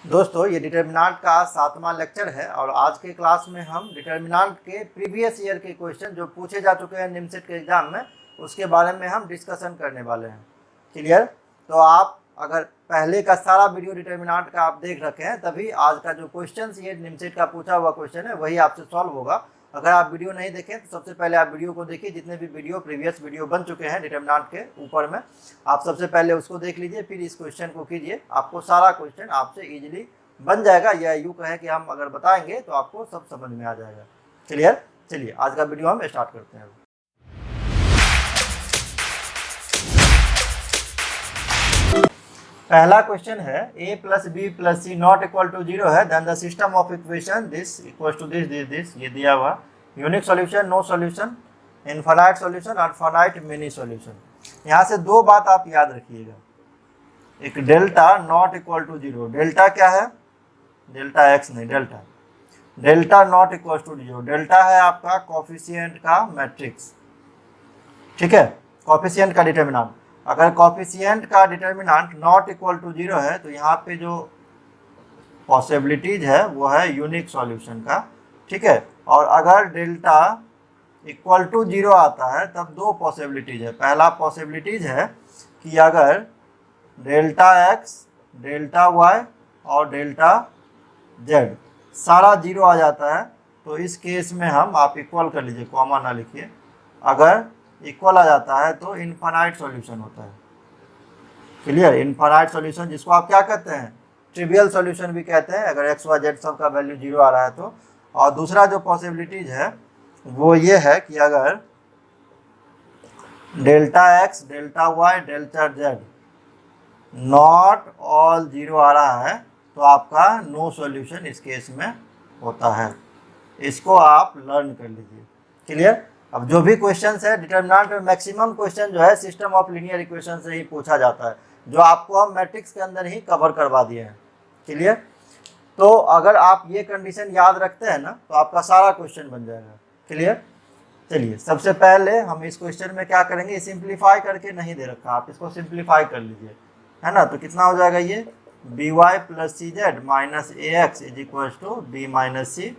दोस्तों ये डिटर्मिनांट का 7वां लेक्चर है और आज के क्लास में हम डिटर्मिनांट के प्रीवियस ईयर के क्वेश्चन जो पूछे जा चुके हैं निमसेट के एग्जाम में उसके बारे में हम डिस्कशन करने वाले हैं। क्लियर? तो आप अगर पहले का सारा वीडियो डिटर्मिनांट का आप देख रखे हैं तभी आज का जो क्वेश्चन ये निमसेट का पूछा हुआ क्वेश्चन है वही आपसे सॉल्व होगा। अगर आप वीडियो नहीं देखें तो सबसे पहले आप वीडियो को देखिए, जितने भी प्रीवियस वीडियो बन चुके हैं डिटर्मिनांट के ऊपर में आप सबसे पहले उसको देख लीजिए, फिर इस क्वेश्चन को कीजिए। आपको सारा क्वेश्चन आपसे इजीली बन जाएगा, या यूँ कहें कि हम अगर बताएंगे तो आपको सब समझ में आ जाएगा। क्लियर? चलिए आज का वीडियो हम स्टार्ट करते हैं। पहला क्वेश्चन है a plus B plus c not equal to 0 है, then the system of equation this equal to this ये दिया हुआ। Unique solution, no solution, infinite solution और फाइनाइट मिनी सॉल्यूशन। यहाँ से दो बात आप याद रखिएगा, एक delta not equal to 0। Delta क्या है? डेल्टा एक्स नहीं, delta not equal to 0। Delta है आपका कॉफिशिएंट का मैट्रिक्स, ठीक है, कॉफिशिएंट का डिटर्मिनेंट। अगर कॉफिशिएंट का डिटर्मिनेंट नॉट इक्वल टू 0 है तो यहाँ पे जो पॉसिबिलिटीज है वो है यूनिक सॉल्यूशन का, ठीक है। और अगर डेल्टा इक्वल टू 0 आता है तब दो पॉसिबिलिटीज है। पहला पॉसिबिलिटीज है कि अगर डेल्टा एक्स, डेल्टा वाई और डेल्टा जेड सारा 0 आ जाता है तो इस केस में हम, आप इक्वल कर लीजिए, कॉमा ना लिखिए, अगर इक्वल आ जाता है तो इनफाइनाइट सॉल्यूशन होता है। क्लियर? इनफाइनाइट सॉल्यूशन जिसको आप क्या कहते हैं, ट्रिवियल सॉल्यूशन भी कहते हैं, अगर एक्स वाई जेड सब का वैल्यू 0 आ रहा है तो। और दूसरा जो पॉसिबिलिटीज है वो ये है कि अगर delta x, delta y, delta z not all 0 आ रहा है तो आपका नो सॉल्यूशन इस केस में होता है। इसको आप लर्न कर लीजिए। क्लियर? अब जो भी क्वेश्चंस है डिटर्मिनेंट में मैक्सिमम क्वेश्चन जो है सिस्टम ऑफ लीनियर इक्वेशन से ही पूछा जाता है, जो आपको हम मैट्रिक्स के अंदर ही कवर करवा दिए हैं। क्लियर? तो अगर आप ये कंडीशन याद रखते हैं ना तो आपका सारा क्वेश्चन बन जाएगा। क्लियर? चलिए सबसे पहले हम इस क्वेश्चन में क्या करेंगे, सिंप्लीफाई करके नहीं दे रखा, आप इसको सिंप्लीफाई कर लीजिए, है ना। तो कितना हो जाएगा ये, B Y plus C Z minus A X is equal to B minus C.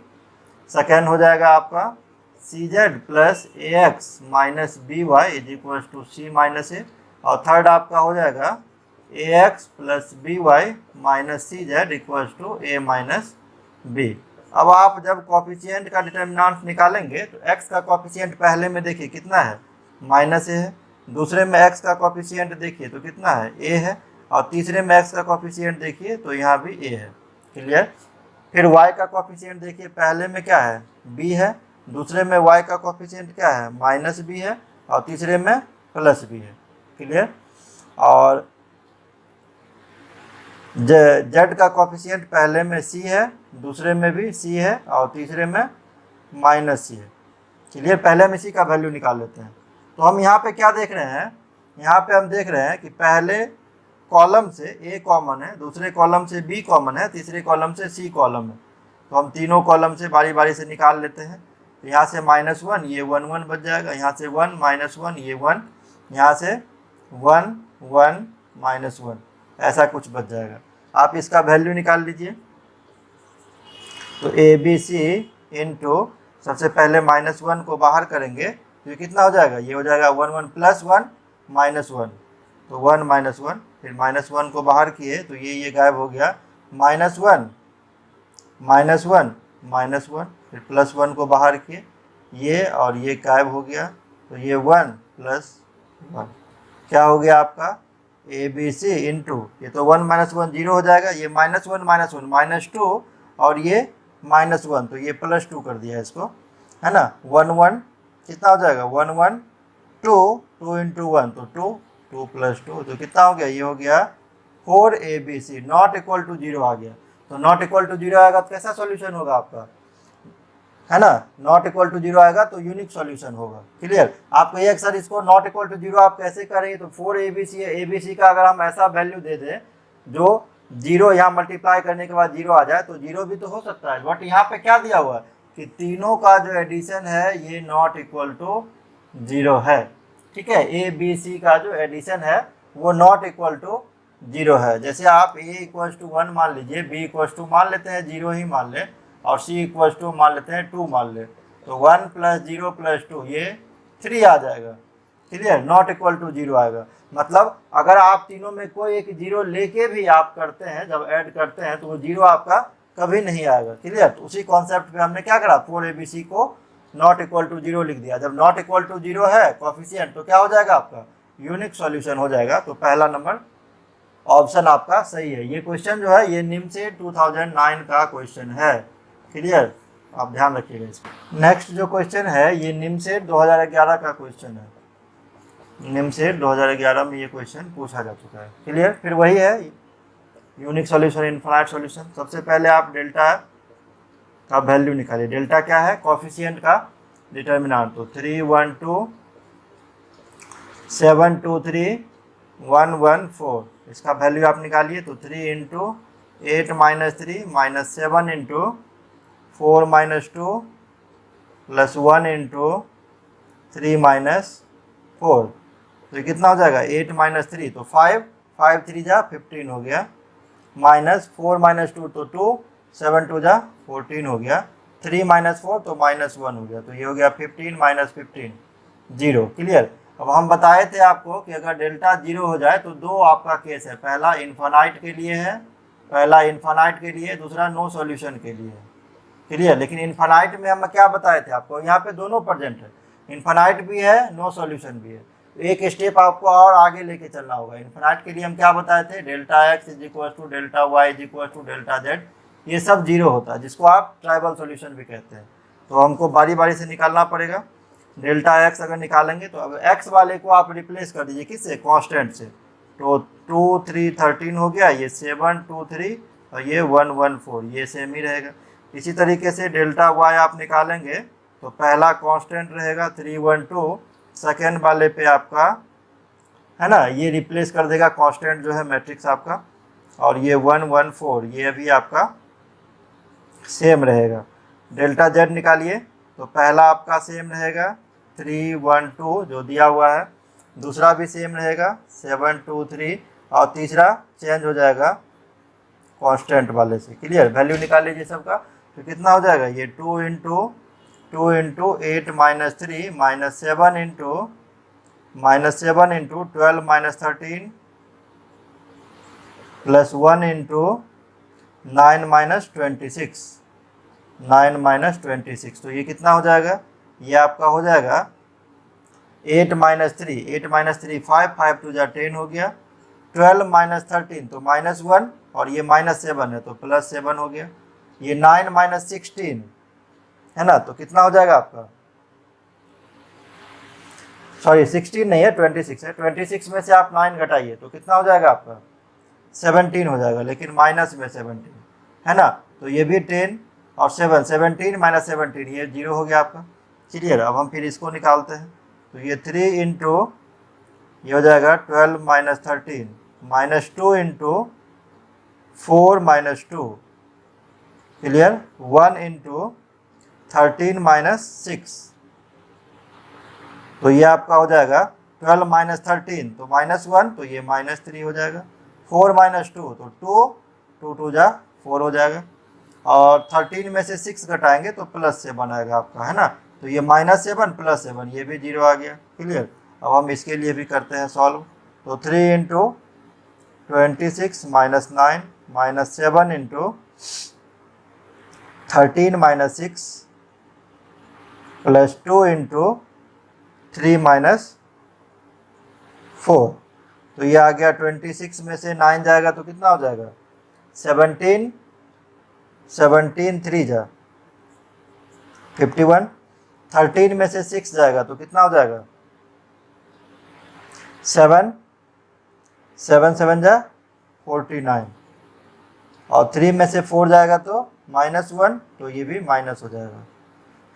Second हो जाएगा आपका C Z plus A X minus B Y is equal to C minus A. और थर्ड आपका हो जाएगा A X plus B Y minus C Z equal to A minus B. अब आप जब कॉफिशिएंट का डिटर्मिनेंट निकालेंगे तो x का कॉफिशिएंट पहले में देखिए कितना है, माइनस ए है। दूसरे में x का कॉफिशिएंट देखिए तो कितना है, a है। और तीसरे में x का कॉफिशिएंट देखिए तो यहाँ भी a है। क्लियर? फिर y का कॉफिशिएंट देखिए, पहले में क्या है, b है। दूसरे में y का कॉफिशिएंट क्या है, माइनस b है। और तीसरे में प्लस b है। क्लियर? और z का कॉफिशिएंट पहले में c है, दूसरे में भी c है और तीसरे में माइनस c है। क्लियर? पहले में c का वैल्यू निकाल लेते हैं। तो हम यहाँ पे क्या देख रहे हैं, यहाँ पे हम देख रहे हैं कि पहले कॉलम से a कॉमन है, दूसरे कॉलम से b कॉमन है, तीसरे कॉलम से c कॉलम है। तो हम तीनों कॉलम से बारी बारी से निकाल लेते हैं। तो यहाँ से -1 ये 1 1 बच जाएगा, यहाँ से 1 -1 ये 1, यहाँ से 1 1 -1 ऐसा कुछ बच जाएगा। आप इसका वैल्यू निकाल लीजिए। तो ए बी सी इंटू, सबसे पहले -1 को बाहर करेंगे तो ये कितना हो जाएगा, ये हो जाएगा 1 1 प्लस 1 -1, तो 1 -1। फिर -1 को बाहर किए तो ये गायब हो गया, -1 -1, फिर +1 को बाहर किए ये और ये गायब हो गया, तो ये 1 + 1 क्या हो गया आपका, ए बी सी इंटू, ये तो 1 -1 0 हो जाएगा, ये -1 -2 और ये -1, तो ये +2 कर दिया इसको, है ना। 1 1 कितना हो जाएगा, 1 1 2 2 इंटू 1 तो 2 2 + 2 तो कितना हो गया, ये हो गया 4 ABC नॉट इक्वल टू 0 आ गया। तो नॉट इक्वल टू 0 आएगा तो कैसा सॉल्यूशन होगा आपका, है ना। नॉट इक्वल टू 0 आएगा तो यूनिक सॉल्यूशन होगा। क्लियर? आप कहिए सर इसको नॉट इक्वल टू 0 आप कैसे करेंगे, तो 4 ABC है, ABC का अगर हम ऐसा वैल्यू दे दें जो 0 यहाँ मल्टीप्लाई करने के बाद 0 आ जाए तो 0 भी तो हो सकता है, बट यहाँ पे क्या दिया हुआ है कि तीनों का जो एडिशन है ये नॉट इक्वल टू 0 है। ठीक है, ABC का जो एडिशन है वो नॉट इक्वल टू जीरो है। जैसे आप a इक्वल टू 1 मान लीजिए, b इक्वल टू मान लेते हैं 0 ही मान लें, और c इक्वल टू मान लेते हैं 2 मान लें, तो 1 + 0 + 2 ये 3 आ जाएगा। क्लियर, नॉट इक्वल टू 0 आएगा। मतलब अगर आप तीनों में कोई एक जीरो लेके भी आप करते हैं, जब ऐड करते हैं तो वो जीरो आपका कभी नहीं आएगा। क्लियर, तो उसी कॉन्सेप्ट पे हमने क्या करा, 4abc को नॉट इक्वल टू 0 लिख दिया। जब नॉट इक्वल टू 0 है कोफिशिएंट, तो क्या हो जाएगा आपका यूनिक सॉल्यूशन हो जाएगा। तो पहला नंबर ऑप्शन आपका सही है। ये क्वेश्चन जो है ये निम्न से 2009 का क्वेश्चन है। क्लियर, आप ध्यान रखिएगा इसको। नेक्स्ट जो क्वेश्चन है ये निम्न से 2011 का क्वेश्चन है। निम्न से 2011 में ये क्वेश्चन पूछा जा चुका है। क्लियर, फिर वही है यूनिक सॉल्यूशन, इनफाइनाइट सॉल्यूशन। सबसे पहले आप डेल्टा का वैल्यू निकालिए। डेल्टा क्या है, कोफिशिएंट का डिटर्मिनेंट। तो 3 1 2 7 2 3 1 1 4, इसका वैल्यू आप निकालिए। तो 3 × 8 - 3 - 7 × 4 - 2 + 1 × 3 - 4, तो कितना हो जाएगा 8 - 3, तो 5 5 3 जा 15 हो गया, -4 - 2 तो 2, 7 2 जा 14 हो गया, 3 - 4 तो -1 हो गया, तो ये हो गया 15 - 15 0। क्लियर, अब हम बताए थे आपको कि अगर डेल्टा 0 हो जाए तो दो आपका केस है, पहला इन्फानाइट के लिए है, पहला इन्फानाइट के लिए, दूसरा नो सॉल्यूशन के लिए है। क्लियर, लेकिन इन्फानाइट में हम क्या बताए थे आपको, यहाँ पे दोनों प्रेजेंट है, इन्फानाइट भी है नो सॉल्यूशन भी है। तो एक स्टेप आपको और आगे लेके चलना होगा। इन्फानाइट के लिए हम क्या बताए थे, delta x = delta y = delta z, ये सब जीरो होता है, जिसको आप ट्राइबल सॉल्यूशन भी कहते हैं। तो हमको बारी बारी से निकालना पड़ेगा। डेल्टा x अगर निकालेंगे तो अब x वाले को आप रिप्लेस कर दीजिए किससे, कांस्टेंट से। तो 2 3 13 हो गया, ये 7 2 3 और ये 1 1 4, ये सेम ही रहेगा। इसी तरीके से डेल्टा y आप निकालेंगे तो पहला कांस्टेंट रहेगा 3 1 2, सेकेंड वाले पे आपका है ना, ये रिप्लेस कर देगा कांस्टेंट जो है मैट्रिक्स आपका, और ये 1 1 4 ये भी आपका सेम रहेगा। डेल्टा z निकालिए तो पहला आपका सेम रहेगा 3 1 2 जो दिया हुआ है, दूसरा भी सेम रहेगा 7 2 3, और तीसरा चेंज हो जाएगा कांस्टेंट वाले से। क्लियर, वैल्यू निकाल लीजिए सबका, तो कितना हो जाएगा ये 2 × 2 × 8 - 3 - 7 × -7 × 12 - 13 + 1 × 9 - 26, 9 - 26, तो ये कितना हो जाएगा, ये आपका हो जाएगा 8 - 3, 8 - 3 5 5 2 जा 10 हो गया, 12 - 13 तो -1, और ये -7 है तो +7 हो गया, ये 9 - 16 है ना, तो कितना हो जाएगा आपका, सॉरी 16 नहीं है 26 है, 26 में से आप 9 घटाइए तो कितना हो जाएगा आपका 17 हो जाएगा, लेकिन माइनस में 17 है ना, तो ये भी 10 और 7 17 - 17 ये 0 हो गया आपका। क्लियर, अब हम फिर इसको निकालते हैं। तो ये 3 × ये हो जाएगा 12 - 13 -2 × 4 - 2, क्लियर, 1 × 13 - 6, तो ये आपका हो जाएगा 12 - 13 तो -1, तो ये -3 हो जाएगा, 4 - 2 तो 2 2 जा 4 हो जाएगा, और 13 में से 6 घटाएंगे तो +7 आएगा आपका, है ना, तो ये -7 +7 ये भी 0 आ गया। क्लियर, अब हम इसके लिए भी करते हैं सॉल्व। तो 3 × 26 - 9 - 7 × 13 - 6 + 2 × 3 - 4, तो ये आ गया 26 में से 9 जाएगा तो कितना हो जाएगा 17 17 3 जा 51, 13 में से 6 जाएगा तो कितना हो जाएगा 7 7 7 जा 49, और 3 में से 4 जाएगा तो -1, तो ये भी माइनस हो जाएगा,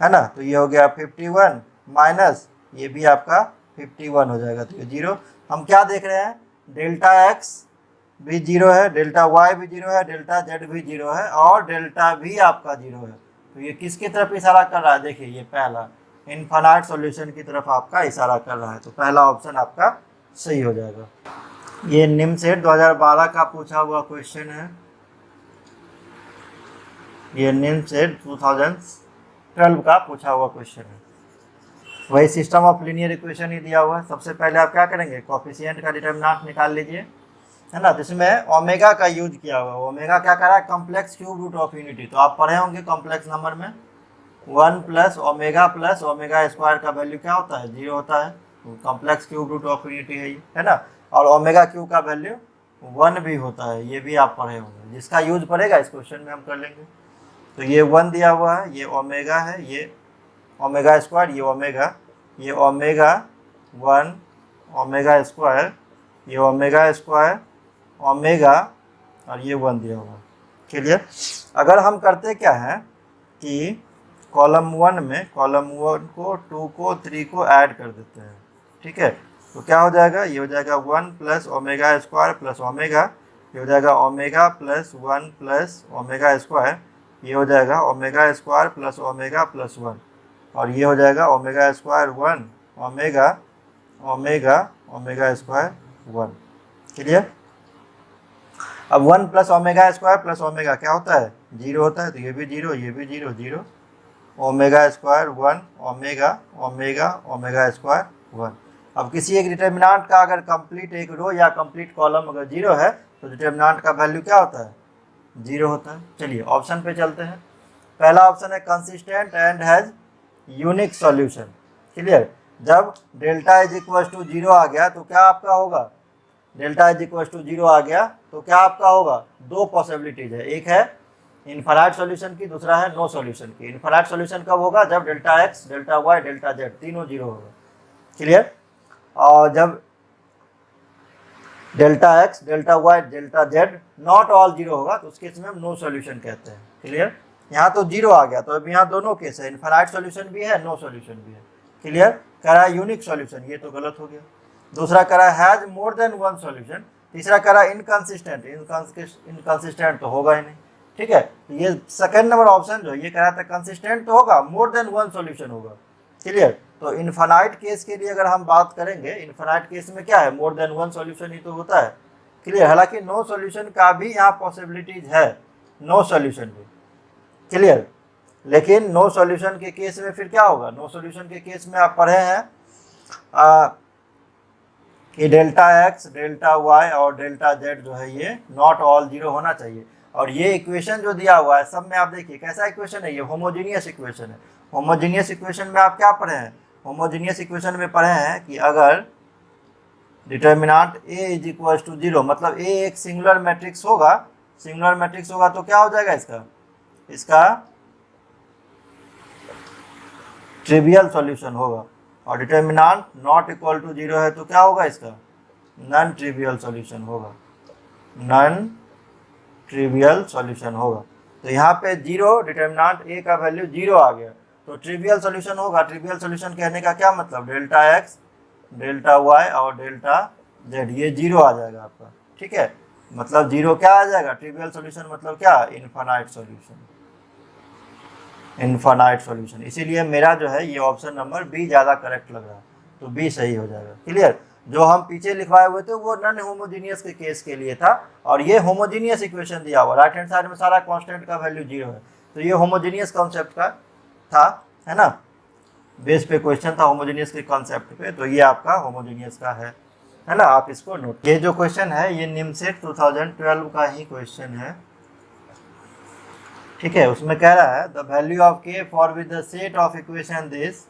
है ना, तो ये हो गया 51 माइनस ये भी आपका 51 हो जाएगा, तो ये 0। हम क्या देख रहे हैं, डेल्टा x भी 0 है, डेल्टा y भी 0 है, डेल्टा z भी 0 है, और डेल्टा भी आपका 0 है। तो ये किसकी तरफ इशारा कर रहा है, देखिए ये पहला इनफाइनाइट सॉल्यूशन की तरफ आपका इशारा कर रहा है, तो पहला ऑप्शन आपका सही हो जाएगा। ये निम्न सेट 2012 का पूछा हुआ क्वेश्चन है। ये निम्न सेट 2012 का पूछा हुआ क्वेश्चन है। वही सिस्टम ऑफ लीनियर इक्वेशन ही दिया हुआ है। सबसे पहले आप क्या करेंगे, कोफिशिएंट का डिटर्मिनेंट निकाल लीजिए, है ना। जिसमें ओमेगा का यूज किया हुआ है। ओमेगा क्या कह रहा है, complex cube root of unity. तो आप पढ़े होंगे कॉम्प्लेक्स नंबर में 1 प्लस ओमेगा स्क्वायर का वैल्यू क्या होता है, 0 होता है। Complex cube root of unity है ना। और ओमेगा क्यू का वैल्यू 1 भी होता है, ये भी आप पढ़े होंगे। जिसका यूज पड़ेगा इस क्वेश्चन में हम कर लेंगे। तो ये 1 दिया हुआ है, ये ओमेगा है, ये ओमेगा स्क्वायर, ये ओमेगा 1 ओमेगा स्क्वायर, ये ओमेगा स्क्वायर ओमेगा, और ये 1 दिया हुआ है। क्लियर। अगर हम करते क्या है कि कॉलम 1 में कॉलम 1 को 2 को 3 को ऐड कर देते हैं, ठीक है। तो क्या हो जाएगा, ये हो जाएगा 1 plus omega square plus omega, ये हो जाएगा omega plus 1 plus omega square, ये हो जाएगा omega square plus omega plus 1, और ये हो जाएगा omega square 1 omega omega omega square 1। Clear. अब 1 plus omega square plus omega क्या होता है, 0 होता है। तो ये भी 0, ये भी 0, 0 omega square 1 omega omega omega square 1। अब किसी एक डिटर्मिनेंट का अगर कंप्लीट एक रो या कंप्लीट कॉलम अगर 0 है तो डिटर्मिनेंट का वैल्यू क्या होता है, 0 होता है। चलिए ऑप्शन पे चलते हैं। पहला ऑप्शन है consistent and has unique solution. Clear. जब डेल्टा इज इक्वल टू 0 आ गया तो क्या आपका होगा, डेल्टा इज इक्वल टू 0 आ गया तो क्या आपका होगा, दो पॉसिबिलिटीज है। एक है इनफाइनाइट सॉल्यूशन की, दूसरा है नो सॉल्यूशन की। इनफाइनाइट सॉल्यूशन कब होगा, जब delta x delta y delta z तीनों 0 होगा। क्लियर। और जब delta x delta y delta z not all 0 होगा तो उस केस में हम नो सॉल्यूशन कहते हैं। क्लियर। यहाँ तो 0 आ गया तो अब यहाँ दोनों केस है, इनफाइनाइट सॉल्यूशन भी है, नो सॉल्यूशन भी है। क्लियर। कह रहा है यूनिक सॉल्यूशन, ये तो गलत हो गया। दूसरा कह रहा है हैज मोर देन 1 सॉल्यूशन। तीसरा कह रहा है इनकंसिस्टेंट, इनकंसिस्टेंट तो होगा ही नहीं। ठीक है। तो ये सेकंड नंबर ऑप्शन जो ये कह रहा था कंसिस्टेंट तो होगा, मोर देन 1 सॉल्यूशन होगा। क्लियर। तो इनफाइनाइट केस के लिए अगर हम बात करेंगे, इनफाइनाइट केस में क्या है, मोर देन 1 सॉल्यूशन ही तो होता है। क्लियर। हालांकि नो सॉल्यूशन का भी यहाँ पॉसिबिलिटीज है, नो सॉल्यूशन भी। क्लियर। लेकिन नो सॉल्यूशन के केस में फिर क्या होगा, नो सॉल्यूशन के केस में आप पढ़े हैं कि डेल्टा एक्स डेल्टा वाई और डेल्टा जेड जो है ये नॉट ऑल 0 होना चाहिए। और ये इक्वेशन जो दिया हुआ है सब में आप देखिए कैसा इक्वेशन है, ये होमोजीनियस इक्वेशन है। होमोजीनियस इक्वेशन में आप क्या पढ़े हैं, होमोजीनियस इक्वेशन में पढ़े हैं कि अगर determinant a is equal to 0, मतलब ए एक सिंगुलर मैट्रिक्स होगा, सिंगुलर मैट्रिक्स होगा तो क्या हो जाएगा इसका ट्रिवियल सॉल्यूशन होगा। और डिटर्मिनेंट नॉट इक्वल टू 0 है तो क्या होगा, इसका नॉन ट्रिवियल सॉल्यूशन होगा, नॉन ट्रिवियल सॉल्यूशन होगा। तो यहाँ पे 0, डिटर्मिनेंट ए का वैल्यू 0 आ गया तो ट्रिवियल सॉल्यूशन होगा। ट्रिवियल सॉल्यूशन कहने का क्या मतलब, डेल्टा एक्स डेल्टा वाई और डेल्टा जेड ये 0 आ जाएगा आपका। ठीक है। मतलब 0 क्या आ जाएगा, ट्रिवियल सॉल्यूशन मतलब क्या, इनफाइनाइट सॉल्यूशन, इनफाइनाइट सॉल्यूशन। इसीलिए मेरा जो है ये ऑप्शन नंबर बी ज़्यादा करेक्ट लग रहा है, तो बी सही हो जाएगा। क्लियर। जो हम पीछे लिखवाए हुए थे वो नॉन होमोजीनियस के केस के लिए था, और ये होमोजीनियस इक्वेशन दिया हुआ, राइट हैंड साइड में सारा कांस्टेंट का वैल्यू 0 है। तो ये होमोजीनियस कॉन्सेप्ट का था, है ना, बेस पे क्वेश्चन था होमोजीनियस के कॉन्सेप्ट पे। तो ये आपका होमोजीनियस का है ना, आप इसको नोट। ये जो क्वेश्चन है ये निम्नसेट 2012 का ही क्वेश्चन है। ठीक है। उसमें कह रहा है the value of K for with the set of equation this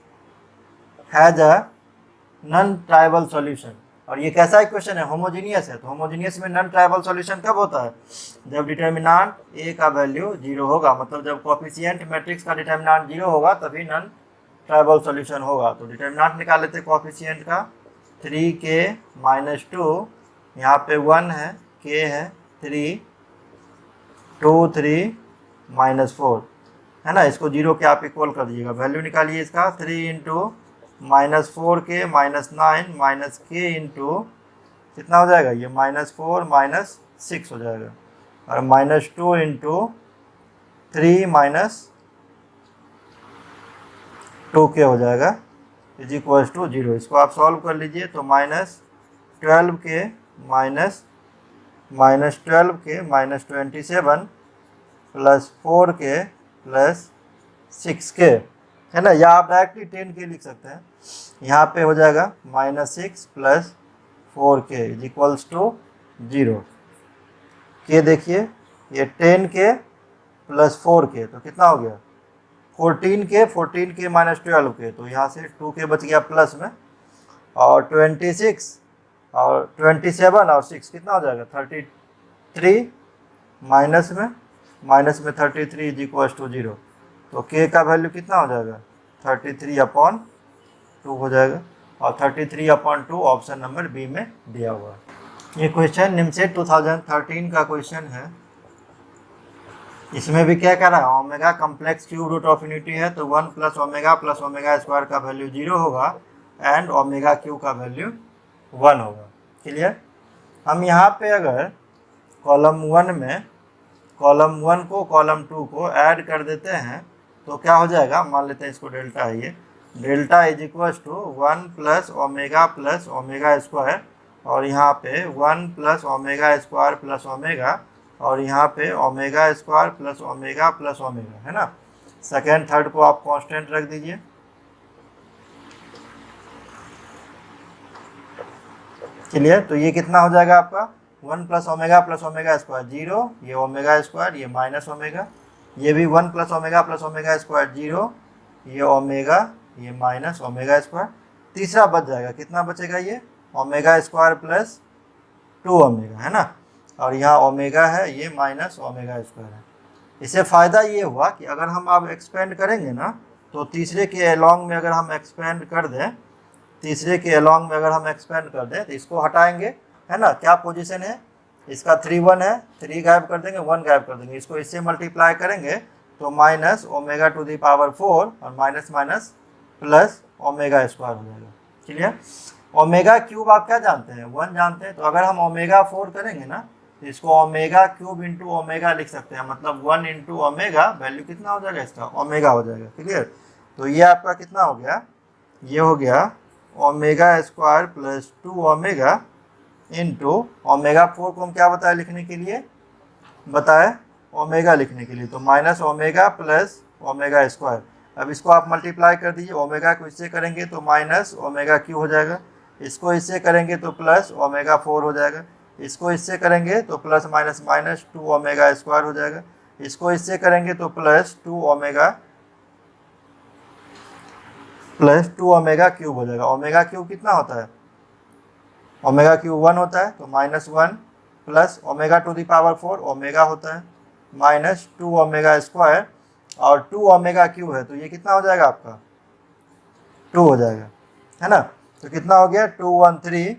has a non tribal solution. और ये कैसा इक्वेशन है, होमोजीनियस है। तो होमोजीनियस में नॉन ट्राइबल सॉल्यूशन कब होता है, जब डिटर्मिनेंट ए का वैल्यू 0 होगा, मतलब जब कोएफिशिएंट मैट्रिक्स का डिटर्मिनेंट 0 होगा तभी नॉन ट्राइबल सॉल्यूशन होगा। तो डिटर्मिनेंट निकाल लेते कोएफिशिएंट का, 3k-2, यहाँ पे 1 है, k है 3, 2 3 -4, है ना। इसको 0 के आप इक्वल कर दीजिएगा, वैल्यू निकालिए इसका, 3 इंटू -4k -9 -k इंटू कितना हो जाएगा, ये -4 -6 हो जाएगा, और -2 इंटू 3 -2k हो जाएगा इज इक्वल टू 0। इसको आप सॉल्व कर लीजिए तो -12k -12 के -27 प्लस 4 के प्लस 6 के, है ना, या आप डायरेक्टली 10 के लिख सकते हैं। यहाँ पे हो जाएगा -6 प्लस 4 के इज इक्वल्स टू 0 के। देखिए ये 10 के प्लस 4 के तो कितना हो गया 14 के -12 के, तो यहाँ से 2 के बच गया प्लस में, और 26 और 27 और 6 कितना हो जाएगा 33 माइनस में 33 इज इक्वल्स टू 0। तो के का वैल्यू कितना हो जाएगा 33/2 हो जाएगा, और 33/2 ऑप्शन नंबर बी में दिया हुआ है। ये क्वेश्चन निमसेट 2013 का क्वेश्चन है। इसमें भी क्या कर रहा है, omega complex cube root of unity है, तो 1 प्लस ओमेगा स्क्वायर का वैल्यू 0 होगा एंड ओमेगा क्यू का वैल्यू 1 होगा। क्लियर। हम यहाँ पे अगर कॉलम 1 में कॉलम 1 को कॉलम 2 को ऐड कर देते हैं तो क्या हो जाएगा, मान लेते हैं इसको डेल्टा है, ये delta is equals to 1 plus omega square, और यहाँ पे 1 plus omega square plus omega, और यहाँ पे ओमेगा स्क्वायर प्लस ओमेगा, है ना। सेकेंड थर्ड को आप कांस्टेंट रख दीजिए। क्लियर। तो ये कितना हो जाएगा आपका 1 प्लस ओमेगा स्क्वायर 0, ये ओमेगा स्क्वायर, ये माइनस ओमेगा, ये भी 1 प्लस ओमेगा स्क्वायर 0, ये ओमेगा, ये माइनस ओमेगा स्क्वायर। तीसरा बच जाएगा, कितना बचेगा, ये ओमेगा स्क्वायर प्लस 2 ओमेगा, है ना, और यहाँ ओमेगा है, ये माइनस ओमेगा स्क्वायर है। इससे फ़ायदा ये हुआ कि अगर हम अब एक्सपेंड करेंगे ना, तो तीसरे के अलॉन्ग में अगर हम एक्सपेंड कर दें, तो इसको हटाएंगे, है ना, क्या पोजीशन है इसका 3 1 है, 3 गायब कर देंगे, 1 गायब कर देंगे, इसको इससे मल्टीप्लाई करेंगे तो minus omega to the power 4 और माइनस प्लस ओमेगा स्क्वायर हो जाएगा। क्लियर। ओमेगा क्यूब आप क्या जानते हैं 1 जानते हैं, तो अगर हम ओमेगा 4 करेंगे ना तो इसको ओमेगा क्यूब इंटू ओमेगा लिख सकते हैं, मतलब 1 इंटू ओमेगा, वैल्यू कितना हो जाएगा इसका ओमेगा हो जाएगा। क्लियर। तो ये आपका कितना हो गया, ये हो गया omega square plus 2 omega into omega 4 को हम क्या बताए लिखने के लिए, बताए ओमेगा लिखने के लिए, तो minus omega plus omega square. अब इसको आप मल्टीप्लाई कर दीजिए, ओमेगा को इससे करेंगे तो माइनस ओमेगा क्यू हो जाएगा, इसको इससे करेंगे तो प्लस ओमेगा 4 हो जाएगा, इसको इससे करेंगे तो प्लस माइनस 2 ओमेगा स्क्वायर हो जाएगा, इसको इससे करेंगे तो प्लस 2 ओमेगा क्यूब हो जाएगा। ओमेगा क्यूब कितना होता है, ओमेगा क्यूब 1 होता है, तो -1 plus omega to the power 4 omega होता है, माइनस 2 ओमेगा स्क्वायर, और 2 ओमेगा क्यूब है, तो ये कितना हो जाएगा आपका 2 हो जाएगा, है ना। तो कितना हो गया 2 1 3,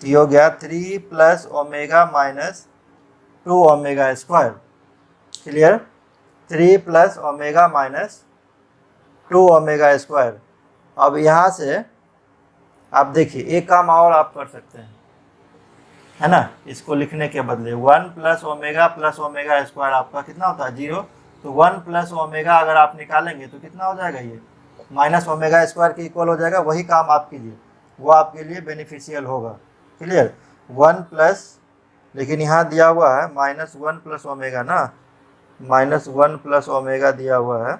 ये हो गया 3 plus omega minus 2 omega square. Clear. 3 plus omega minus 2 omega square. अब यहाँ से आप देखिए एक काम और आप कर सकते हैं, है ना, इसको लिखने के बदले 1 प्लस ओमेगा स्क्वायर आपका कितना होता है 0, तो 1 प्लस ओमेगा अगर आप निकालेंगे तो कितना हो जाएगा, ये माइनस ओमेगा स्क्वायर के इक्वल हो जाएगा। वही काम आप कीजिए, वो आपके लिए बेनिफिशियल होगा। क्लियर। 1 प्लस, लेकिन यहाँ दिया हुआ है -1 प्लस ओमेगा ना, -1 प्लस ओमेगा दिया हुआ है।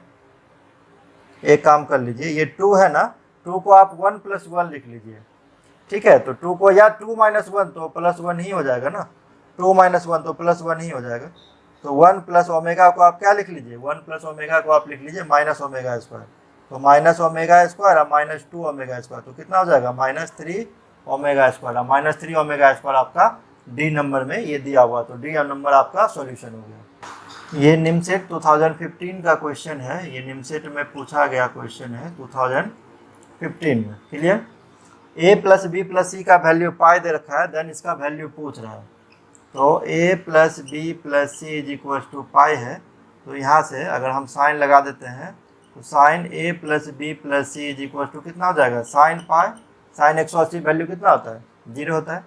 एक काम कर लीजिए, ये 2 है ना, 2 को आप 1 प्लस 1 लिख लीजिए, ठीक है। तो 2 को या 2 माइनस 1 तो प्लस 1 ही हो जाएगा ना, 2 माइनस 1 तो प्लस 1 ही हो जाएगा। तो 1 प्लस ओमेगा को आप क्या लिख लीजिए, 1 प्लस ओमेगा को आप लिख लीजिए माइनस ओमेगा स्क्वायर, तो माइनस ओमेगा स्क्वायर और -2 ओमेगा स्क्वायर, तो कितना हो जाएगा -3 ओमेगा स्क्वायर, -3 ओमेगा स्क्वायर आपका डी नंबर में ये दिया हुआ, तो डी नंबर आपका सॉल्यूशन हो गया। ये निमसेट 2015 का क्वेश्चन है, ये निमसेट में पूछा गया क्वेश्चन है 2015 में। Clear. a plus B plus C का वैल्यू पाई दे रखा है, देन इसका वैल्यू पूछ रहा है, तो a plus B plus C is equal to pi है, तो यहाँ से अगर हम साइन लगा देते हैं तो sine a plus B plus C is equal to कितना हो जाएगा साइन पाई, साइन 180 वैल्यू कितना होता है 0 होता है।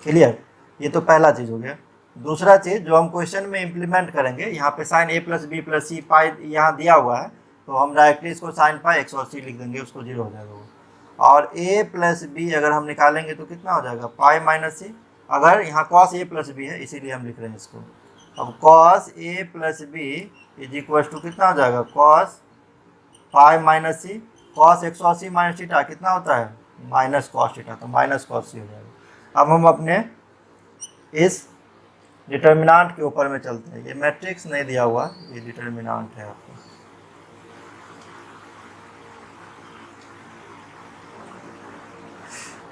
क्लियर। ये तो पहला चीज़ हो गया। दूसरा चीज़ जो हम क्वेश्चन में इम्प्लीमेंट करेंगे, यहाँ पे sine a plus B plus C pi यहाँ दिया हुआ है, तो हम डायरेक्टली इसको साइन पाई 180 लिख देंगे, उसको 0 हो जाएगा वो। और a प्लस बी अगर हम निकालेंगे तो कितना हो जाएगा पाई माइनस सी। अगर यहाँ कॉस a प्लस बी है इसीलिए हम लिख रहे हैं इसको। अब cos a plus b is equal to कितना हो जाएगा cos pi minus c. Cos 180 minus theta कितना होता है माइनस कॉस थीटा, तो माइनस कॉस सी हो जाएगा। अब हम अपने इस डिटर्मिनांट के ऊपर में चलते हैं। ये मैट्रिक्स नहीं दिया हुआ, ये डिटर्मिनांट है आपको।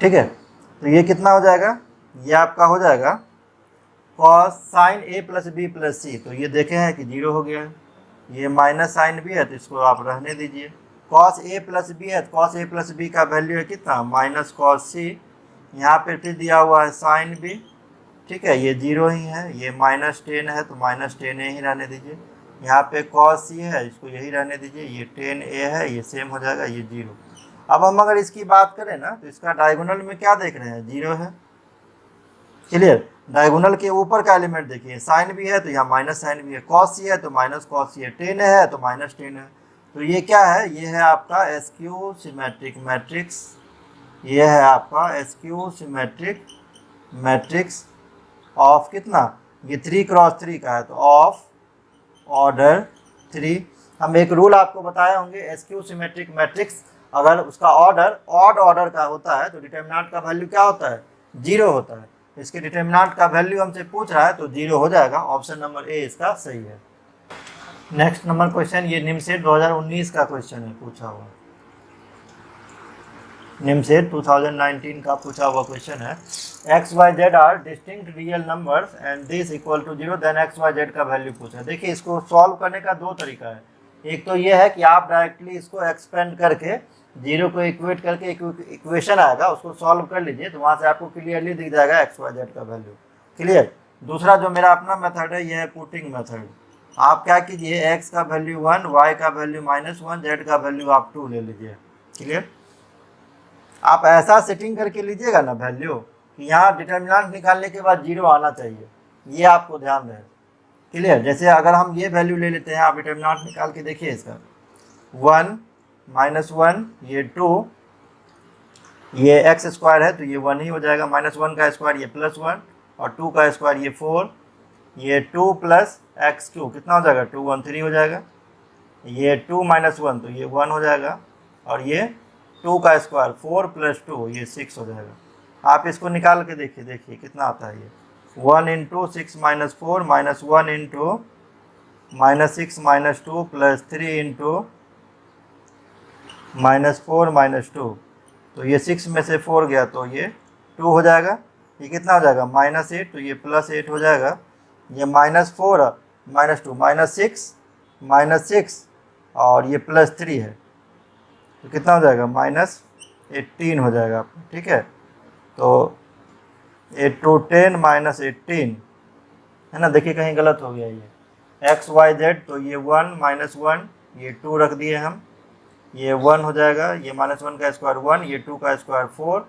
ठीक है, तो ये कितना हो जाएगा, ये आपका हो जाएगा कॉस साइन ए प्लस बी प्लस सी। तो ये देखे हैं कि 0 हो गया है। ये माइनस साइन बी है तो इसको आप रहने दीजिए। कॉस ए प्लस बी है तो कॉस ए प्लस बी का वैल्यू है कितना माइनस कॉस सी। यहाँ पे फिर दिया हुआ है साइन बी, ठीक है, ये 0 ही है। ये माइनस 10 है तो माइनस 10 ए ही रहने दीजिए। यहाँ पे कॉस सी है, इसको यही रहने दीजिए। ये 10 ए है, ये सेम हो जाएगा, ये 0। अब हम अगर इसकी बात करें ना तो इसका डायगोनल में क्या देख रहे हैं 0 है। क्लियर, डायगोनल के ऊपर का एलिमेंट देखिए, साइन भी है तो यहाँ माइनस साइन भी है, कॉस सी है तो माइनस कॉस सी है, 10 है तो माइनस 10 है। तो ये क्या है, ये है आपका एस्क्यू सिमेट्रिक मैट्रिक्स। ये है आपका एस्क्यू सिमेट्रिक मैट्रिक्स ऑफ कितना, ये 3x3 का है तो ऑफ ऑर्डर 3। हम एक रूल आपको बताए होंगे, एस्क्यू सिमेट्रिक मैट्रिक्स अगर उसका ऑर्डर ऑड ऑर्डर का होता है तो डिटर्मिनेंट का वैल्यू क्या होता है 0 होता है। इसके डिटर्मिनेंट का वैल्यू हमसे पूछ रहा है तो 0 हो जाएगा। ऑप्शन नंबर ए इसका सही है। नेक्स्ट नंबर क्वेश्चन, ये निमसेट 2019 का क्वेश्चन है, पूछा हुआ निमसेट 2019 का पूछा हुआ क्वेश्चन है। X y z are distinct real numbers and this equal to 0 then x y z का वैल्यू पूछा है। देखिए इसको सॉल्व करने का 2 तरीका है। एक तो ये है कि आप डायरेक्टली इसको एक्सपेंड करके 0 को इक्वेट करके इक्वेशन आएगा उसको सॉल्व कर लीजिए, तो वहाँ से आपको क्लियरली दिख जाएगा एक्स वाई जेड का वैल्यू। क्लियर। दूसरा जो मेरा अपना मेथड है ये है पुटिंग मेथड। आप क्या कीजिए, एक्स का वैल्यू 1, वाई का वैल्यू -1, जेड का वैल्यू आप 2 ले लीजिए। क्लियर। आप ऐसा सेटिंग करके लीजिएगा ना वैल्यू कि यहाँ डिटर्मिनेंट निकालने के बाद 0 आना चाहिए, ये आपको ध्यान रहे। क्लियर। जैसे अगर हम ये वैल्यू ले लेते हैं, आप डिटर्मिनेंट निकाल के देखिए इसका 1 -1 ये 2, ये एक्स स्क्वायर है तो ये 1 ही हो जाएगा। -1 का स्क्वायर ये +1 और 2 का स्क्वायर ये 4, ये 2 + x2 कितना हो जाएगा 213 हो जाएगा। ये 2 - 1 तो ये 1 हो जाएगा और ये 2 का स्क्वायर 4 + 2 ये 6 हो जाएगा। आप इसको निकाल के देखिए कितना आता है ये 1 × 6 - 4 -1 × -6 - 2 + 3 × -4 - 2, तो ये 6 में से 4 गया तो ये 2 हो जाएगा। ये कितना हो जाएगा -8 तो ये +8 हो जाएगा। ये -4 -2 -6 और ये +3 है तो कितना हो जाएगा -18 हो जाएगा आपका। ठीक है, तो 8 × 10 -18 है ना। देखिए कहीं गलत हो गया, ये एक्स वाई जेड तो ये 1 -1 ये 2 रख दिए हम, ये 1 हो जाएगा। ये -1 का स्क्वायर 1, ये 2 का स्क्वायर 4,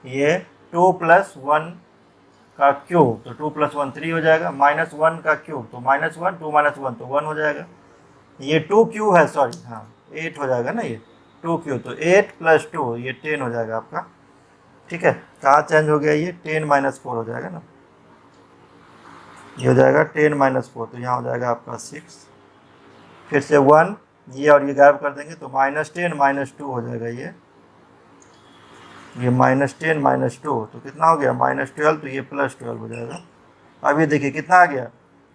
ये 2 + 1 का क्यूब तो 2 + 1 3 हो जाएगा। -1 का क्यूब तो -1 2 - 1 तो 1 हो जाएगा। ये 2 क्यूब है, सॉरी हाँ 8 हो जाएगा ना, ये 2 क्यूब तो 8 + 2 ये 10 हो जाएगा आपका। ठीक है, कहाँ चेंज हो गया, ये 10 - 4 हो जाएगा ना, ये हो जाएगा 10 - 4 तो यहाँ हो जाएगा आपका 6। फिर से 1 ये और ये गायब कर देंगे तो -10 - 2 हो जाएगा। ये -10 - 2 तो कितना हो गया -12 तो ये +12 हो जाएगा। अब ये देखिए कितना आ गया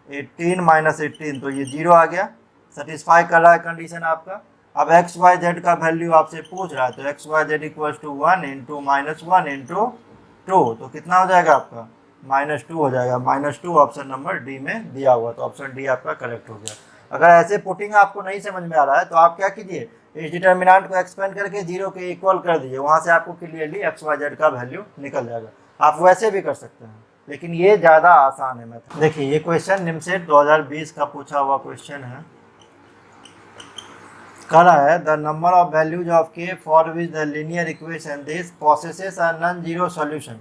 18 - 18 तो ये 0 आ गया। सेटिस्फाई कर रहा है कंडीशन आपका। अब एक्स वाई जेड का वैल्यू आपसे पूछ रहा है तो एक्स वाई जेड = 1 × -1 × 2 तो कितना हो जाएगा आपका -2 हो जाएगा। -2 ऑप्शन नंबर डी में दिया हुआ, तो ऑप्शन डी आपका करेक्ट हो गया। अगर ऐसे पुटिंग आपको नहीं समझ में आ रहा है तो आप क्या कीजिए, इस डिटर्मिनेंट को एक्सपेंड करके 0 के इक्वल कर दीजिए, वहाँ से आपको क्लियरली एक्स वाई जेड का वैल्यू निकल जाएगा। आप वैसे भी कर सकते हैं लेकिन ये ज़्यादा आसान है मेथड। देखिए ये क्वेश्चन निमसेट 2020 का पूछा हुआ क्वेश्चन है। कह रहा है the number of values of K for which the linear equation this possesses a non zero solution.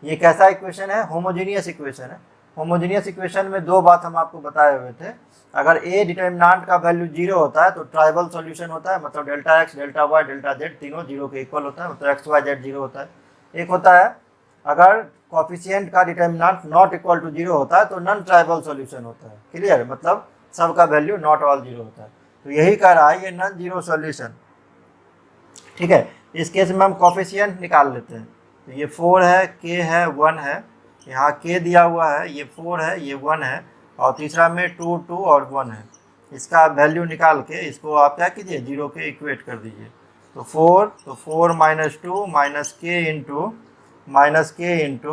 ये कैसा इक्वेशन है, होमोजीनियस इक्वेशन है। होमोजीनियस इक्वेशन में दो बात हम आपको बताए हुए थे। अगर ए डिटर्मिनेंट का वैल्यू 0 होता है तो ट्राइबल सॉल्यूशन होता है, मतलब delta x, delta y, delta z तीनों 0 के इक्वल होता है, मतलब एक्स वाई जेड 0 होता है। एक होता है अगर कॉफिशिएंट का डिटर्मिनेंट नॉट इक्वल टू 0 होता है तो नॉन ट्राइबल सॉल्यूशन होता है। क्लियर, मतलब सबका वैल्यू नॉट ऑल 0 होता है। तो यही कह रहा है ये नॉन जीरो सॉल्यूशन। ठीक है, इस केस में हम कॉफिशिएंट निकाल लेते हैं। तो ये 4 है, के है, 1 है, यहाँ के दिया हुआ है, ये 4 है, ये 1 है, और तीसरा में 2, 2 और 1 है। इसका वैल्यू निकाल के इसको आप क्या कीजिए, 0 के इक्वेट कर दीजिए। तो 4 माइनस 2 माइनस के इंटू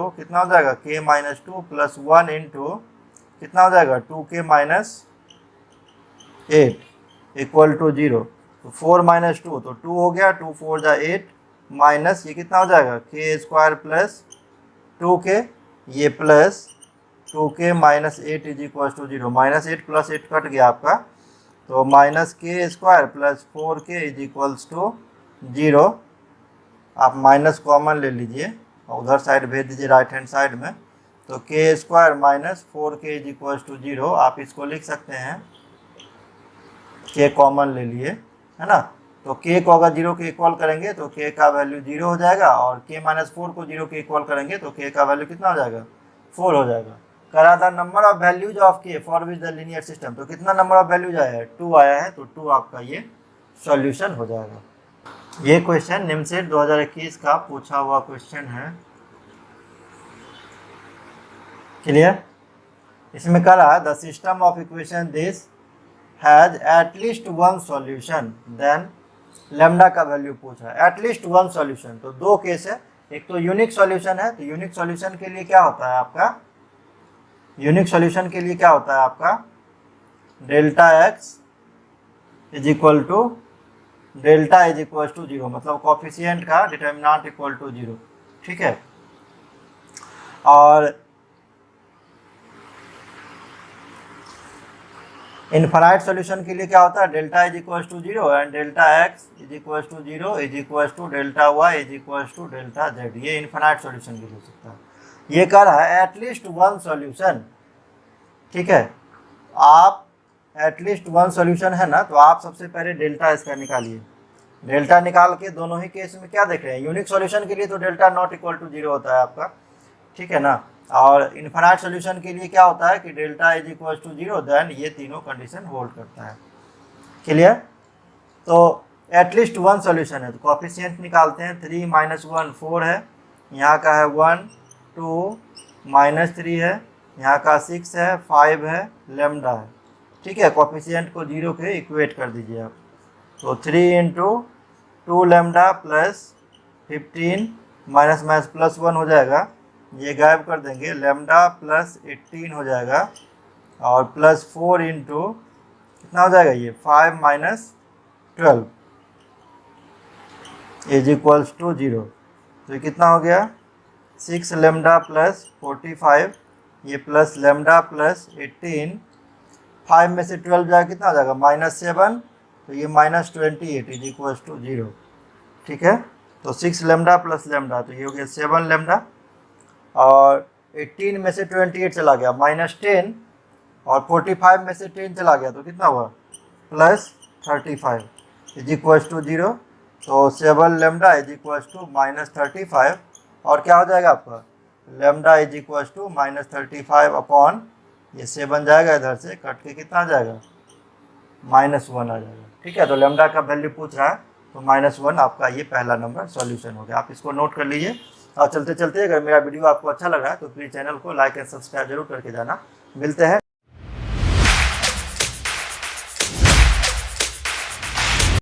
कितना हो जाएगा, के माइनस 2 प्लस 1 इंटू कितना हो जाएगा, 2k माइनस 8 इक्वल टू 0। तो 4 माइनस 2 तो 2 हो गया, 2 4 जा 8 माइनस ये कितना हो जाएगा, के स्क्वायर प्लस 2k, ये plus 2k minus 8 is equal to 0। Minus 8 plus 8 cut गया आपका, तो minus k square plus 4k is equals to 0। आप माइनस कॉमन ले लीजिए और उधर साइड भेज दीजिए राइट हैंड साइड में। तो k square minus 4k is equals to 0। आप इसको लिख सकते हैं, के कॉमन ले लिए, है ना। तो k को अगर 0 के इक्वल करेंगे तो k का वैल्यू 0 हो जाएगा, और k माइनस 4 को 0 के इक्वल करेंगे तो k का वैल्यू कितना हो जाएगा, 4 हो जाएगा। करा the number of values of k for which the linear system. तो कितना नंबर ऑफ वैल्यूज आया है, 2 आया है, तो 2 आपका ये सॉल्यूशन हो जाएगा। ये क्वेश्चन निमसेट 2021 का पूछा हुआ क्वेश्चन है। क्लियर, इसमें कह रहा है the system of equation this has at least one solution, then lambda का वैल्यू पूछा है, एटलीस्ट वन सॉल्यूशन। तो दो केस है, एक तो यूनिक सॉल्यूशन है। तो यूनिक सॉल्यूशन के लिए क्या होता है आपका, यूनिक सॉल्यूशन के लिए क्या होता है आपका, delta x is equal to delta is equal to 0, मतलब कॉफिशिएंट का डिटर्मिनेंट इक्वल टू 0। ठीक है, और इनफाइनाइट सॉल्यूशन के लिए क्या होता है, delta is equal to 0 and delta x is equal to 0 is equal to delta y is equal to delta z. ये इनफाइनाइट सॉल्यूशन के लिए हो सकता है। ये कह रहा है एटलीस्ट वन सॉल्यूशन। ठीक है, आप एटलीस्ट वन सॉल्यूशन है ना, तो आप सबसे पहले डेल्टा इसका निकालिए। डेल्टा निकाल के दोनों ही केस में क्या देख रहे हैं, यूनिक सॉल्यूशन के लिए तो डेल्टा नॉट इक्वल टू 0 होता है आपका। ठीक है ना, और इनफाइनाइट सॉल्यूशन के लिए क्या होता है कि delta is equal to 0, then ये तीनों कंडीशन होल्ड करता है। क्लियर, तो एटलीस्ट वन सॉल्यूशन है, तो कोएफिशिएंट निकालते हैं। 3 माइनस 1 4 है, यहाँ का है 1 2 माइनस 3 है, यहाँ का 6 है, 5 है, लैम्डा है। ठीक है, कोएफिशिएंट को 0 के इक्वेट कर दीजिए आप। तो 3 into 2 lambda plus 15 minus minus plus 1 हो जाएगा, ये गायब कर देंगे, लैम्डा प्लस 18 हो जाएगा, और प्लस 4 इंटू कितना हो जाएगा, ये 5 माइनस 12 इज इक्वल्स टू 0। तो ये कितना हो गया, 6 लैम्डा प्लस 45, ये प्लस लैम्डा प्लस 18, 5 में से 12 जाएगा कितना हो जाएगा, -7, तो ये -28 इज इक्वल्स टू 0। ठीक है, तो 6 लैम्डा प्लस लैम्डा, तो ये हो गया 7 लैम्डा, और 18 में से 28 चला गया -10, और 45 में से 10 चला गया तो कितना हुआ, +35 इज इक्वल्स टू 0। तो 7 लैम्डा इज इक्वल्स टू -35, और क्या हो जाएगा आपका, lambda is equals to -35 upon ये 7 जाएगा इधर से कट के कितना आ जाएगा, -1 आ जाएगा। ठीक है, तो लैम्डा का वैल्यू पूछ रहा है, तो -1 आपका ये पहला नंबर सॉल्यूशन हो गया। आप इसको नोट कर लीजिए। और चलते चलते अगर मेरा वीडियो आपको अच्छा लग रहा है तो प्लीज़ चैनल को लाइक एंड सब्सक्राइब जरूर करके जाना। मिलते हैं